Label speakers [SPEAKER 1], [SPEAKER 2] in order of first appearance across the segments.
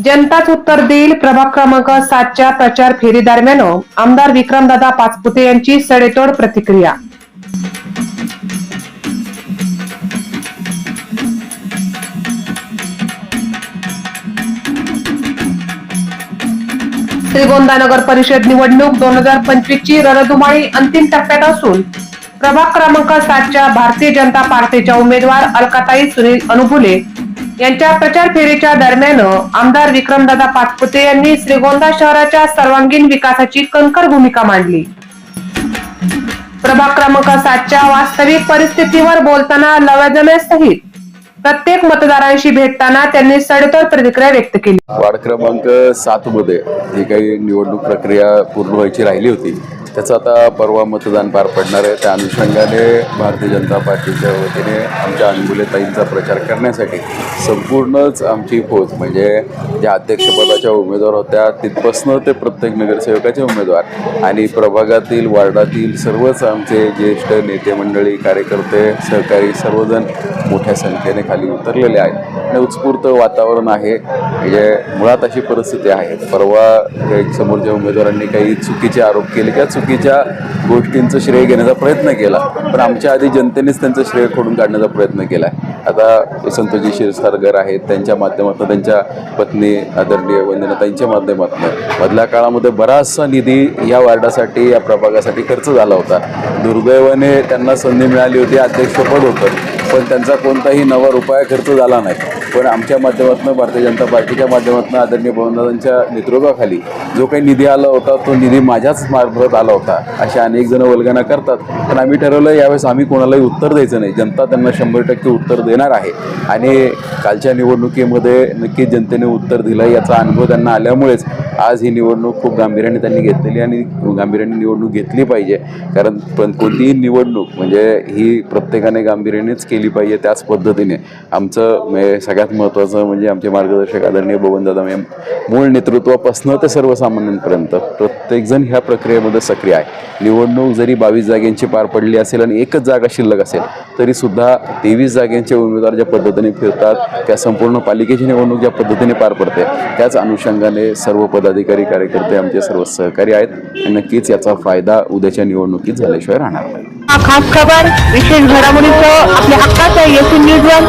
[SPEAKER 1] जनताच उत्तर देईल प्रभाग क्रमांक 7च्या प्रचार फेरी दरम्यान आमदार विक्रमदादा पाचपुते यांची सडेतोड प्रतिक्रिया। श्रीगोंदा नगर परिषद निवडणूक 2025 ची रणधुमाळी अंतिम टप्प्यात असून प्रभाग क्रमांक 7च्या भारतीय जनता पार्टीच्या उमेदवार अलकाताई सुनील अनुभुले यांच्या प्रचार फेरीच्या दरम्यान आमदार विक्रमदादा पाचपुते यांनी श्रीगोंदा शहराच्या सर्वांगीण विकासाची कणखर भूमिका मांडली। प्रभाग क्रमांक 7च्या वास्तविक परिस्थितीवर बोलताना लवाजम्यासहित प्रत्येक मतदारांशी भेटताना त्यांनी सडेतोड प्रतिक्रिया व्यक्त केली।
[SPEAKER 2] वार्ड क्रमांक 7 मध्ये जी काही निवडणूक प्रक्रिया पूर्ण व्हायची राहिली होती त्याचं आता परवा मतदान पार पडणार आहे। त्या अनुषंगाने भारतीय जनता पार्टीच्या वतीने आमच्या अनुभुलेताईंचा प्रचार करण्यासाठी संपूर्णच आमची फौज म्हणजे ज्या अध्यक्षपदाच्या उमेदवार होत्या तिथपासनं ते प्रत्येक नगरसेवकाचे उमेदवार आणि प्रभागातील वार्डातील सर्वच आमचे ज्येष्ठ नेते मंडळी कार्यकर्ते सहकारी सर्वजण मोठ्या संख्येने खाली उतरलेले आहेत आणि उत्स्फूर्त वातावरण आहे। म्हणजे मुळात अशी परिस्थिती आहे, परवा समोरच्या उमेदवारांनी काही चुकीचे आरोप केले किंवा चुकीच्या गोष्टींचं श्रेय घेण्याचा प्रयत्न केला, पण आमच्या आधी जनतेनेच त्यांचं श्रेय खोडून काढण्याचा प्रयत्न केला आहे। आता संतोषजी क्षीरसागर आहेत, त्यांच्या माध्यमातून त्यांच्या पत्नी आदरणीय वंदनाताईंच्या माध्यमातून मधल्या काळामध्ये बराचसा निधी या वार्डासाठी या प्रभागासाठी खर्च झाला होता। दुर्दैवाने त्यांना संधी मिळाली होती, अध्यक्षपद होतं, पण त्यांचा कोणताही नवा रुपया खर्च झाला नाही। पण आमच्या माध्यमातून भारतीय जनता पार्टीच्या माध्यमातून आदरणीय भवनदादांच्या नेतृत्वाखाली जो काही निधी आला होता तो निधी माझ्याच मार्फत आला होता अशा अनेक जण वल्गना करतात। पण आम्ही ठरवलं यावेळेस आम्ही कोणालाही उत्तर द्यायचं नाही, जनता त्यांना 100% उत्तर देणार आहे आणि कालच्या निवडणुकीमध्ये नक्कीच जनतेने उत्तर दिलं याचा अनुभव त्यांना आल्यामुळेच आज ही निवडणूक खूप गांभीर्याने त्यांनी घेतलेली आणि गांभीर्याने निवडणूक घेतली पाहिजे। कारण पण कोणतीही निवडणूक म्हणजे ही प्रत्येकाने गांभीर्यानेच केली पाहिजे। त्याच पद्धतीने आमचं सगळ्यात महत्त्वाचं म्हणजे आमचे मार्गदर्शक आदरणीय भवनदादा मॅम मूळ नेतृत्वापासून ते सर्वसामान्यांपर्यंत प्रत्येकजण ह्या प्रक्रियेमध्ये सक्रिय आहे। निवडणूक जरी 22 जागांची पार पडली असेल आणि एकच जागा शिल्लक असेल तरीसुद्धा 23 जागांचे उमेदवार ज्या पद्धतीने फिरतात त्या संपूर्ण पालिकेची निवडणूक ज्या पद्धतीने पार पडते त्याच अनुषंगाने सर्व पदाधिकारी कार्यकर्ते आमचे सर्व सहकारी आहेत आणि नक्कीच याचा फायदा उद्याच्या निवडणुकीत झाल्याशिवाय राहणार नाही।
[SPEAKER 1] खास खबर विशेष घडामोडीचं आपल्या हक्काचं येसी न्यूजवर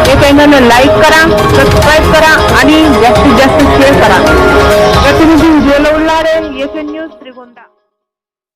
[SPEAKER 1] हे चॅनल लाईक करा, सबस्क्राईब करा आणि जास्तीत जास्त शेअर करा। प्रतिनिधी उज्ज्वल उल्हारे, येसी न्यूज श्रीगोंदा।